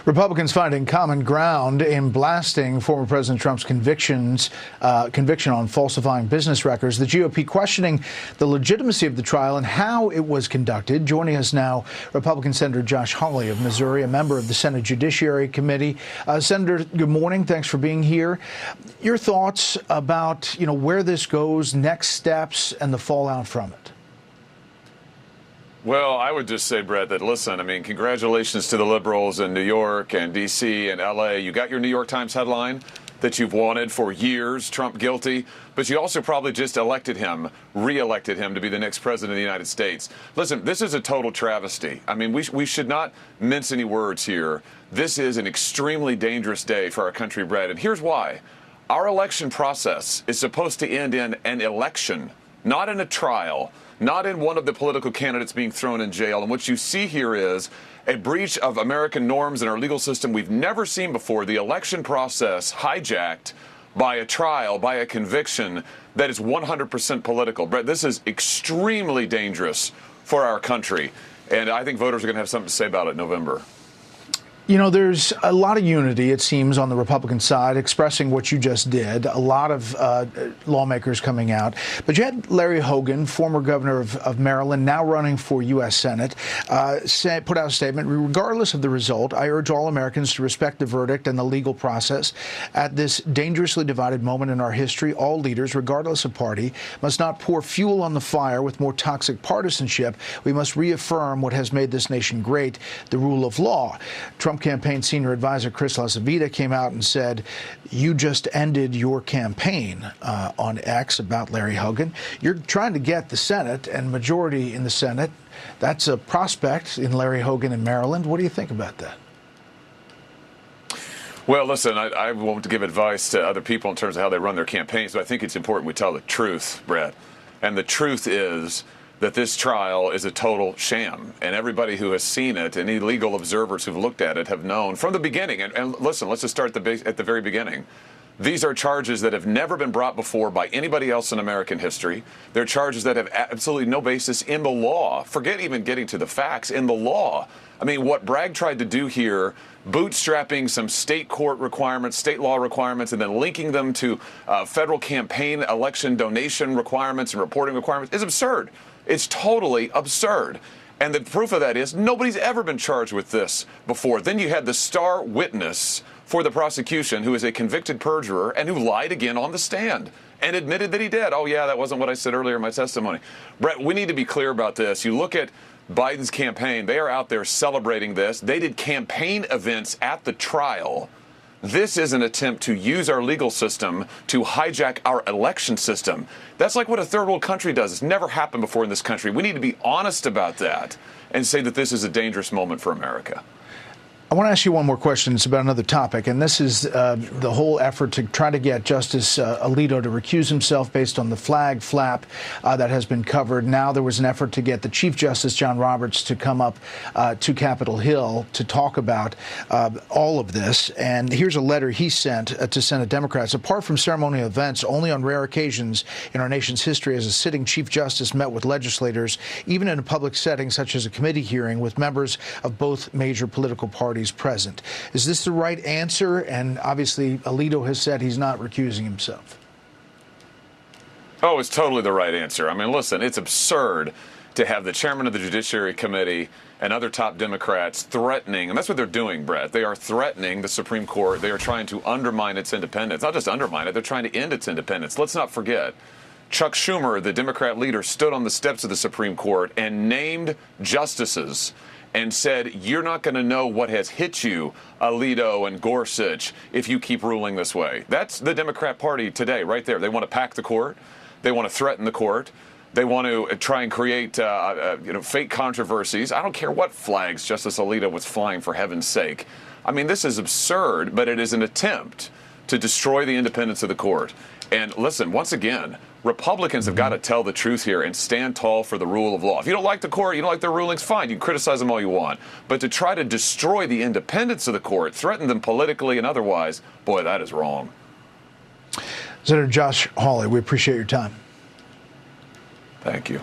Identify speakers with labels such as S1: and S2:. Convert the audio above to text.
S1: Republicans finding common ground in blasting former President Trump's conviction on falsifying business records. The GOP questioning the legitimacy of the trial and how it was conducted. Joining us now, Republican Senator Josh Hawley of Missouri, a member of the Senate Judiciary Committee. Senator, good morning. Thanks for being here. Your thoughts about, where this goes, next steps, and the fallout from it?
S2: Well, I would just say, Brett, that listen, congratulations to the liberals in New York and D.C. and L.A. You got your New York Times headline that you've wanted for years, Trump guilty, but you also probably just re-elected him to be the next president of the United States. Listen, this is a total travesty. We should not mince any words here. This is an extremely dangerous day for our country, Brett, and here's why. Our election process is supposed to end in an election, not in a trial, not in one of the political candidates being thrown in jail. And what you see here is a breach of American norms and our legal system we've never seen before. The election process hijacked by a trial, by a conviction that is 100% political. Brett, this is extremely dangerous for our country. And I think voters are going to have something to say about it in November.
S1: There's a lot of unity, it seems, on the Republican side, expressing what you just did. A lot of lawmakers coming out. But you had Larry Hogan, former governor of Maryland, now running for U.S. Senate, put out a statement. Regardless of the result, I urge all Americans to respect the verdict and the legal process. At this dangerously divided moment in our history, all leaders, regardless of party, must not pour fuel on the fire with more toxic partisanship. We must reaffirm what has made this nation great, the rule of law. Trump campaign senior advisor Chris LaCivita came out and said, you just ended your campaign on X about Larry Hogan. You're trying to get the Senate and majority in the Senate. That's a prospect in Larry Hogan in Maryland. What do you think about that?
S2: Well, listen, I won't give advice to other people in terms of how they run their campaigns, but I think it's important we tell the truth, Brett. And the truth is that this trial is a total sham. And everybody who has seen it, and any legal observers who've looked at it, have known from the beginning. And listen, let's just start at the very beginning. These are charges that have never been brought before by anybody else in American history. They're charges that have absolutely no basis in the law. Forget even getting to the facts, in the law. What Bragg tried to do here, bootstrapping some state court requirements, state law requirements, and then linking them to federal campaign election donation requirements and reporting requirements, is absurd. It's totally absurd. And the proof of that is nobody's ever been charged with this before. Then you had the star witness for the prosecution, who is a convicted perjurer and who lied again on the stand and admitted that he did. Oh, yeah, that wasn't what I said earlier in my testimony. Brett, we need to be clear about this. You look at Biden's campaign, they are out there celebrating this. They did campaign events at the trial. This is an attempt to use our legal system to hijack our election system. That's like what a third world country does. It's never happened before in this country. We need to be honest about that and say that this is a dangerous moment for America.
S1: I want to ask you one more question. It's about another topic, and this is the whole effort to try to get Justice Alito to recuse himself based on the flag flap that has been covered. Now there was an effort to get the Chief Justice, John Roberts, to come up to Capitol Hill to talk about all of this. And here's a letter he sent to Senate Democrats. Apart from ceremonial events, only on rare occasions in our nation's history has a sitting Chief Justice met with legislators, even in a public setting such as a committee hearing with members of both major political parties present. Is this the right answer? And obviously, Alito has said he's not recusing himself.
S2: Oh, it's totally the right answer. Listen, it's absurd to have the chairman of the Judiciary Committee and other top Democrats threatening, and that's what they're doing, Brett. They are threatening the Supreme Court. They are trying to undermine its independence. Not just undermine it, they're trying to end its independence. Let's not forget, Chuck Schumer, the Democrat leader, stood on the steps of the Supreme Court and named justices and said, you're not going to know what has hit you, Alito and Gorsuch, if you keep ruling this way. That's the Democrat Party today, right there. They want to pack the court. They want to threaten the court. They want to try and create fake controversies. I don't care what flags Justice Alito was flying, for heaven's sake. This is absurd, but it is an attempt to destroy the independence of the court. And listen, once again, Republicans have got to tell the truth here and stand tall for the rule of law. If you don't like the court, you don't like their rulings, fine. You can criticize them all you want. But to try to destroy the independence of the court, threaten them politically and otherwise, boy, that is wrong.
S1: Senator Josh Hawley, we appreciate your time.
S2: Thank you.